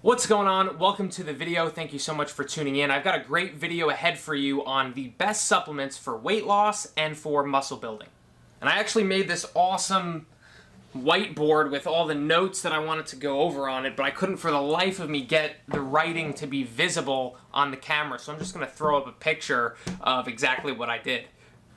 What's going on? Welcome to the video. Thank you so much for tuning in. I've got a great video ahead for you on the best supplements for weight loss and for muscle building. And I actually made this awesome whiteboard with all the notes that I wanted to go over on it, but I couldn't for the life of me get the writing to be visible on the camera, so I'm just going to throw up a picture of exactly what I did.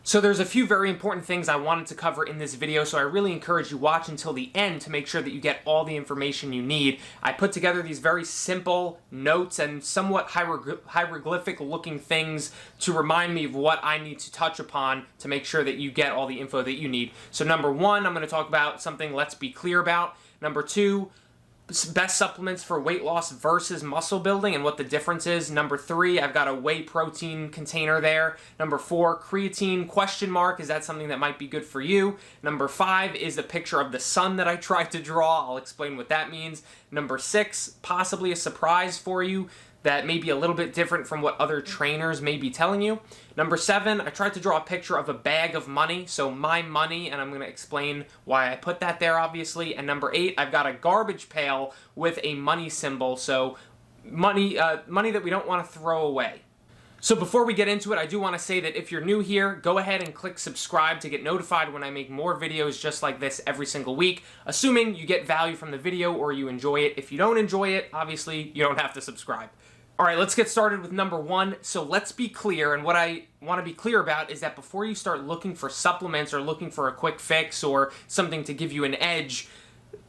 So there's a few very important things I wanted to cover in this video, so I really encourage you watch until the end to make sure that you get all the information you need. I put together these very simple notes and somewhat hieroglyphic looking things to remind me of what I need to touch upon to make sure that you get all the info that you need. So number one, I'm going to talk about something let's be clear about. Number two, best supplements for weight loss versus muscle building and what the difference is. Number three, I've got a whey protein container there. Number four, creatine question mark. Is that something that might be good for you? Number five is a picture of the sun that I tried to draw. I'll explain what that means. Number six, possibly a surprise for you that may be a little bit different from what other trainers may be telling you. Number seven, I tried to draw a picture of a bag of money, so my money, and I'm going to explain why I put that there, obviously. And number eight, I've got a garbage pail with a money symbol, so money that we don't want to throw away. So before we get into it, I do want to say that if you're new here, go ahead and click subscribe to get notified when I make more videos just like this every single week, assuming you get value from the video or you enjoy it. If you don't enjoy it, obviously you don't have to subscribe. Alright, let's get started with number one. So let's be clear, and what I want to be clear about is that before you start looking for supplements or looking for a quick fix or something to give you an edge,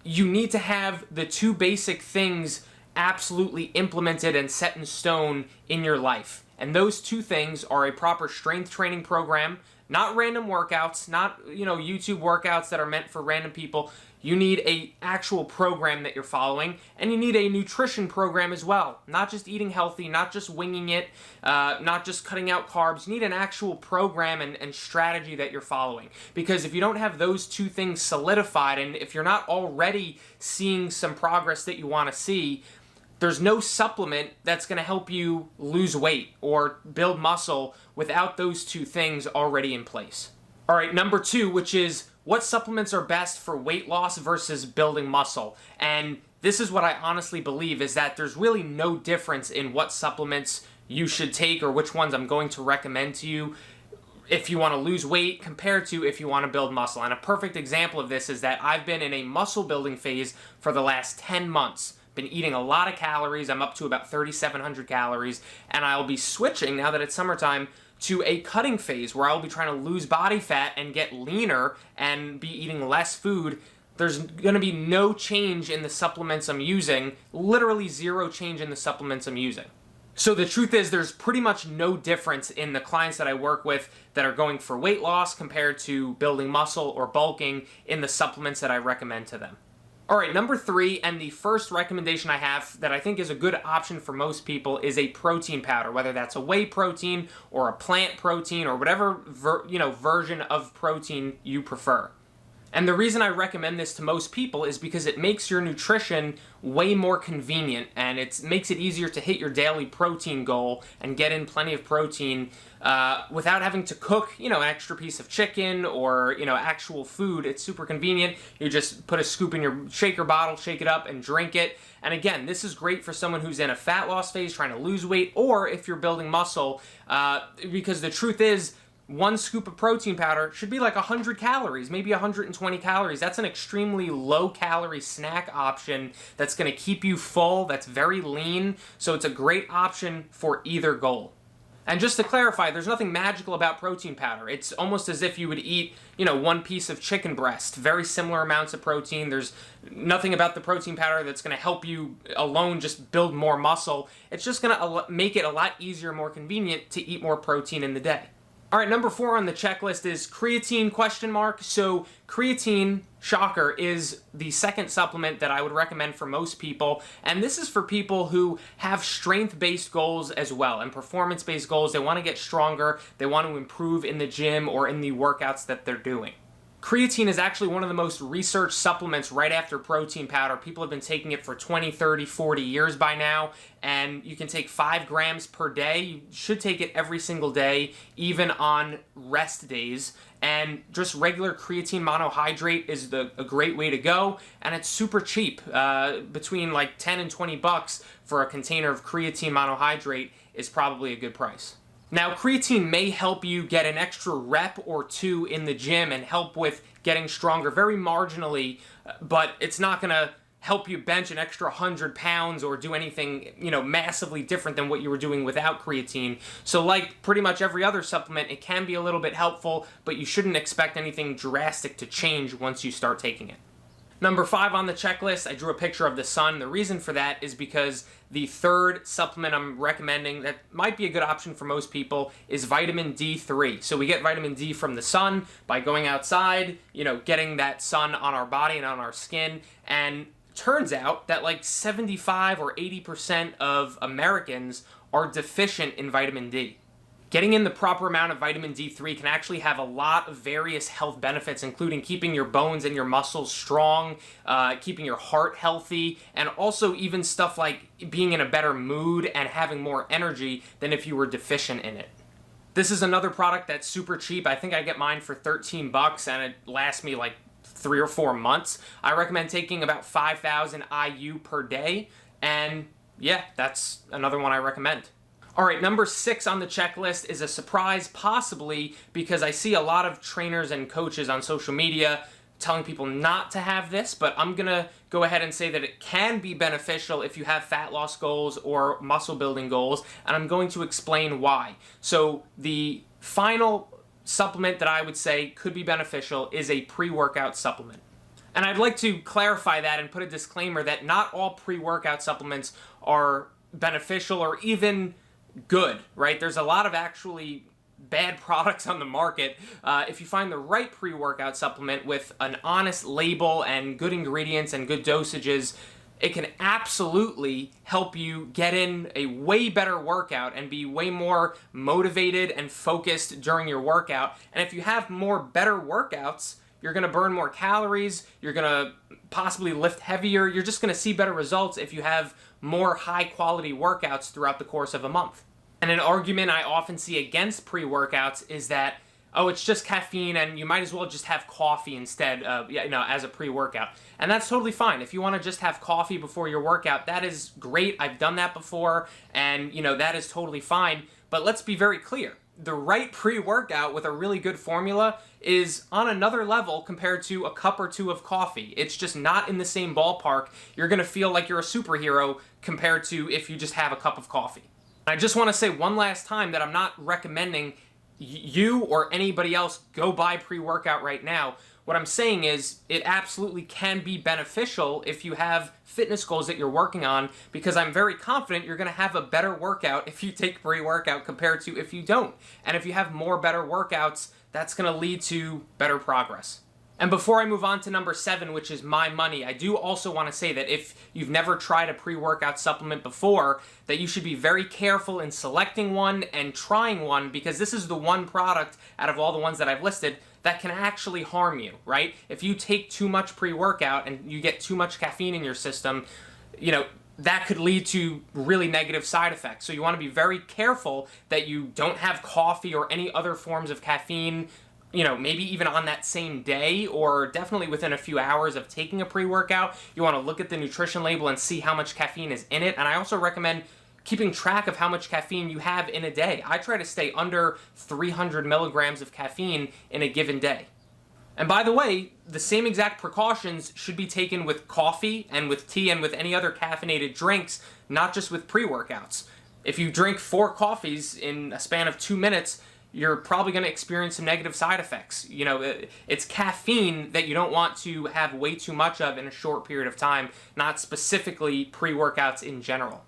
you need to have the two basic things absolutely implemented and set in stone in your life. And those two things are a proper strength training program, not random workouts, not, YouTube workouts that are meant for random people. You need an actual program that you're following, and you need a nutrition program as well. Not just eating healthy, not just winging it, not just cutting out carbs. You need an actual program and strategy that you're following. Because if you don't have those two things solidified, and if you're not already seeing some progress that you want to see, there's no supplement that's going to help you lose weight or build muscle without those two things already in place. All right, number two, which is what supplements are best for weight loss versus building muscle. And this is what I honestly believe, is that there's really no difference in what supplements you should take or which ones I'm going to recommend to you if you want to lose weight compared to if you want to build muscle. And a perfect example of this is that I've been in a muscle building phase for the last 10 months. Been eating a lot of calories. I'm up to about 3,700 calories, and I'll be switching, now that it's summertime, to a cutting phase where I'll be trying to lose body fat and get leaner and be eating less food. There's going to be no change in the supplements I'm using, literally zero change in the supplements I'm using. So the truth is there's pretty much no difference in the clients that I work with that are going for weight loss compared to building muscle or bulking in the supplements that I recommend to them. Alright, number three, and the first recommendation I have that I think is a good option for most people is a protein powder, whether that's a whey protein or a plant protein or whatever version of protein you prefer. And the reason I recommend this to most people is because it makes your nutrition way more convenient, and it makes it easier to hit your daily protein goal and get in plenty of protein without having to cook, an extra piece of chicken or, actual food. It's super convenient. You just put a scoop in your shaker bottle, shake it up, and drink it. And again, this is great for someone who's in a fat loss phase trying to lose weight, or if you're building muscle, because the truth is, one scoop of protein powder should be like 100 calories, maybe 120 calories. That's an extremely low-calorie snack option that's going to keep you full, that's very lean, so it's a great option for either goal. And just to clarify, there's nothing magical about protein powder. It's almost as if you would eat, one piece of chicken breast. Very similar amounts of protein. There's nothing about the protein powder that's going to help you alone just build more muscle. It's just going to make it a lot easier, more convenient to eat more protein in the day. Alright, number four on the checklist is creatine question mark. So creatine, shocker, is the second supplement that I would recommend for most people. And this is for people who have strength-based goals as well and performance-based goals. They want to get stronger. They want to improve in the gym or in the workouts that they're doing. Creatine is actually one of the most researched supplements right after protein powder. People have been taking it for 20, 30, 40 years by now, and you can take 5 grams per day. You should take it every single day, even on rest days. And just regular creatine monohydrate is a great way to go, and it's super cheap. Between like 10 and 20 bucks for a container of creatine monohydrate is probably a good price. Now, creatine may help you get an extra rep or two in the gym and help with getting stronger very marginally, but it's not going to help you bench an extra 100 pounds or do anything, massively different than what you were doing without creatine. So like pretty much every other supplement, it can be a little bit helpful, but you shouldn't expect anything drastic to change once you start taking it. Number 5 on the checklist, I drew a picture of the sun. The reason for that is because the third supplement I'm recommending that might be a good option for most people is vitamin D3. So we get vitamin D from the sun by going outside, getting that sun on our body and on our skin. And turns out that like 75 or 80% of Americans are deficient in vitamin D. Getting in the proper amount of vitamin D3 can actually have a lot of various health benefits, including keeping your bones and your muscles strong, keeping your heart healthy, and also even stuff like being in a better mood and having more energy than if you were deficient in it. This is another product that's super cheap. I think I get mine for 13 bucks and it lasts me like 3 or 4 months. I recommend taking about 5,000 IU per day, and yeah, that's another one I recommend. All right, number 6 on the checklist is a surprise, possibly because I see a lot of trainers and coaches on social media telling people not to have this, but I'm gonna go ahead and say that it can be beneficial if you have fat loss goals or muscle building goals, and I'm going to explain why. So the final supplement that I would say could be beneficial is a pre-workout supplement. And I'd like to clarify that and put a disclaimer that not all pre-workout supplements are beneficial or even good, right? There's a lot of actually bad products on the market. If you find the right pre-workout supplement with an honest label and good ingredients and good dosages, it can absolutely help you get in a way better workout and be way more motivated and focused during your workout. And if you have more better workouts, you're going to burn more calories, you're going to possibly lift heavier, you're just going to see better results if you have more high-quality workouts throughout the course of a month. And an argument I often see against pre-workouts is that, oh, it's just caffeine and you might as well just have coffee instead, as a pre-workout. And that's totally fine. If you want to just have coffee before your workout, that is great. I've done that before, and, that is totally fine. But let's be very clear. The right pre-workout with a really good formula is on another level compared to a cup or two of coffee. It's just not in the same ballpark. You're going to feel like you're a superhero compared to if you just have a cup of coffee. I just want to say one last time that I'm not recommending you or anybody else go buy pre-workout right now. What I'm saying is it absolutely can be beneficial if you have fitness goals that you're working on, because I'm very confident you're going to have a better workout if you take pre-workout compared to if you don't. And if you have more better workouts, that's going to lead to better progress. And before I move on to number 7, which is my money, I do also want to say that if you've never tried a pre-workout supplement before, that you should be very careful in selecting one and trying one, because this is the one product out of all the ones that I've listed that can actually harm you, right? If you take too much pre-workout and you get too much caffeine in your system, that could lead to really negative side effects. So you want to be very careful that you don't have coffee or any other forms of caffeine, maybe even on that same day, or definitely within a few hours of taking a pre-workout. You want to look at the nutrition label and see how much caffeine is in it. And I also recommend keeping track of how much caffeine you have in a day. I try to stay under 300 milligrams of caffeine in a given day. And by the way, the same exact precautions should be taken with coffee and with tea and with any other caffeinated drinks, not just with pre-workouts. If you drink 4 coffees in a span of 2 minutes, you're probably going to experience some negative side effects. It's caffeine that you don't want to have way too much of in a short period of time, not specifically pre-workouts in general.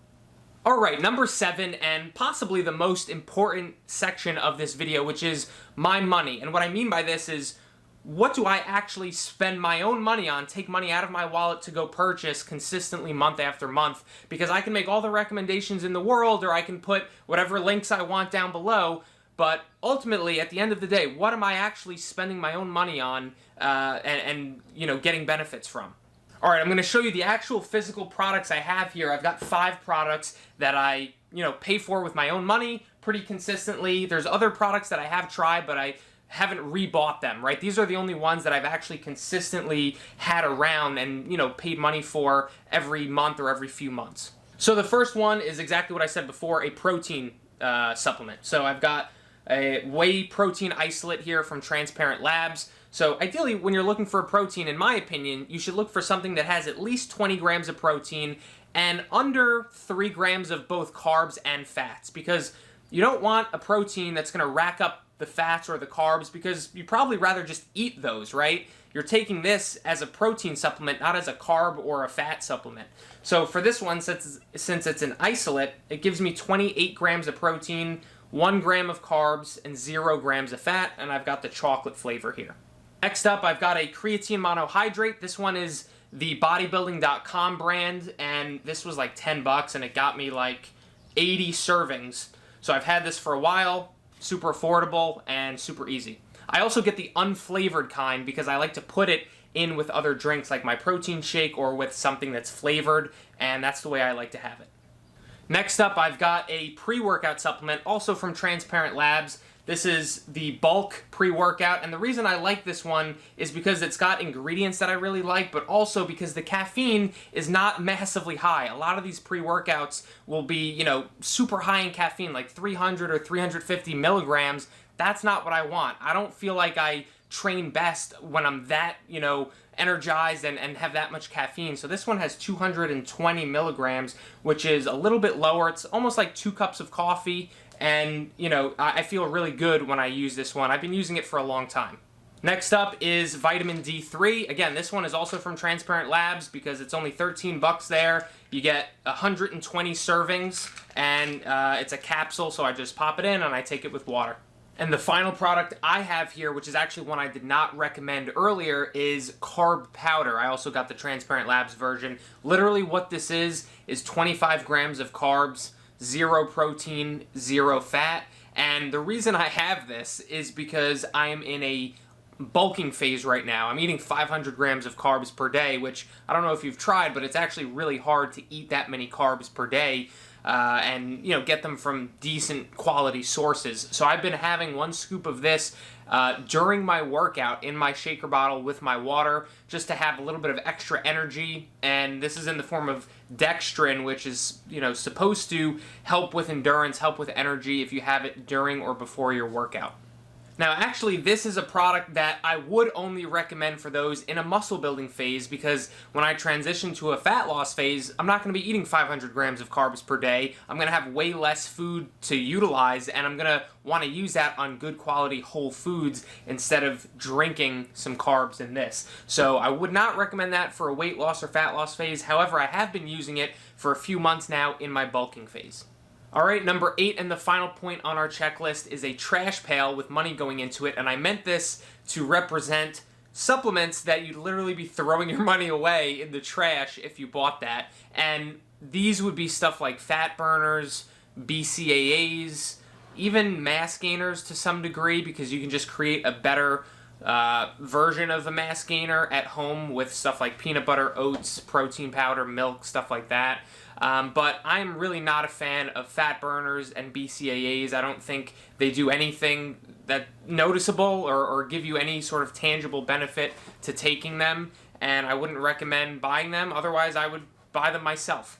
All right, number 7, and possibly the most important section of this video, which is my money. And what I mean by this is, what do I actually spend my own money on, take money out of my wallet to go purchase consistently month after month? Because I can make all the recommendations in the world, or I can put whatever links I want down below, but ultimately, at the end of the day, what am I actually spending my own money on and you know, getting benefits from? Alright, I'm going to show you the actual physical products I have here. I've got 5 products that I, you know, pay for with my own money pretty consistently. There's other products that I have tried, but I haven't rebought them, right? These are the only ones that I've actually consistently had around and, you know, paid money for every month or every few months. So the first one is exactly what I said before, a protein supplement. So I've got a whey protein isolate here from Transparent Labs. So ideally, when you're looking for a protein, in my opinion, you should look for something that has at least 20 grams of protein and under 3 grams of both carbs and fats, because you don't want a protein that's going to rack up the fats or the carbs, because you'd probably rather just eat those, right? You're taking this as a protein supplement, not as a carb or a fat supplement. So for this one, since it's an isolate, it gives me 28 grams of protein, 1 gram of carbs, and 0 grams of fat, and I've got the chocolate flavor here. Next up, I've got a creatine monohydrate. This one is the bodybuilding.com brand, and this was like 10 bucks, and it got me like 80 servings. So I've had this for a while, super affordable, and super easy. I also get the unflavored kind because I like to put it in with other drinks like my protein shake or with something that's flavored, and that's the way I like to have it. Next up, I've got a pre-workout supplement, also from Transparent Labs. This is the bulk pre-workout, and the reason I like this one is because it's got ingredients that I really like, but also because the caffeine is not massively high. A lot of these pre-workouts will be, you know, super high in caffeine, like 300 or 350 milligrams. That's not what I want. I don't feel like I train best when I'm that, you know, energized and have that much caffeine. So this one has 220 milligrams, which is a little bit lower. It's almost like 2 cups of coffee. And, you know, I feel really good when I use this one. I've been using it for a long time. Next up is vitamin D3. Again, this one is also from Transparent Labs because it's only 13 bucks there. You get 120 servings, and it's a capsule, so I just pop it in and I take it with water. And the final product I have here, which is actually one I did not recommend earlier, is carb powder. I also got the Transparent Labs version. Literally what this is 25 grams of carbs, 0 protein, 0 fat. And the reason I have this is because I am in a bulking phase right now. I'm eating 500 grams of carbs per day, which I don't know if you've tried, but it's actually really hard to eat that many carbs per day. And, you know, get them from decent quality sources. So I've been having 1 scoop of this during my workout in my shaker bottle with my water, just to have a little bit of extra energy. And this is in the form of dextrin, which is, you know, supposed to help with endurance, help with energy if you have it during or before your workout. Now, actually, this is a product that I would only recommend for those in a muscle building phase, because when I transition to a fat loss phase, I'm not going to be eating 500 grams of carbs per day. I'm going to have way less food to utilize, and I'm going to want to use that on good quality whole foods instead of drinking some carbs in this. So I would not recommend that for a weight loss or fat loss phase. However, I have been using it for a few months now in my bulking phase. Alright, number 8 and the final point on our checklist is a trash pail with money going into it, and I meant this to represent supplements that you'd literally be throwing your money away in the trash if you bought that. And these would be stuff like fat burners, BCAAs, even mass gainers to some degree, because you can just create a better version of a mass gainer at home with stuff like peanut butter, oats, protein powder, milk, stuff like that. But I'm really not a fan of fat burners and BCAAs. I don't think they do anything that noticeable or give you any sort of tangible benefit to taking them, and I wouldn't recommend buying them. Otherwise, I would buy them myself.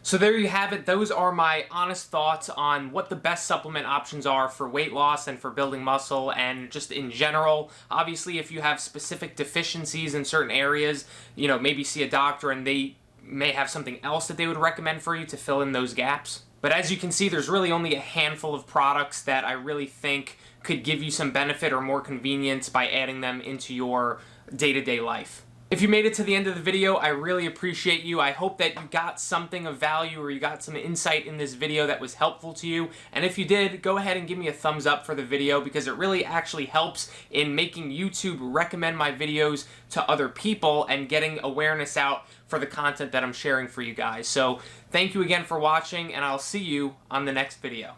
So there you have it. Those are my honest thoughts on what the best supplement options are for weight loss and for building muscle and just in general. Obviously, if you have specific deficiencies in certain areas, you know, maybe see a doctor and they may have something else that they would recommend for you to fill in those gaps. But as you can see, there's really only a handful of products that I really think could give you some benefit or more convenience by adding them into your day-to-day life. If you made it to the end of the video, I really appreciate you. I hope that you got something of value or you got some insight in this video that was helpful to you. And if you did, go ahead and give me a thumbs up for the video, because it really actually helps in making YouTube recommend my videos to other people and getting awareness out for the content that I'm sharing for you guys. So thank you again for watching, and I'll see you on the next video.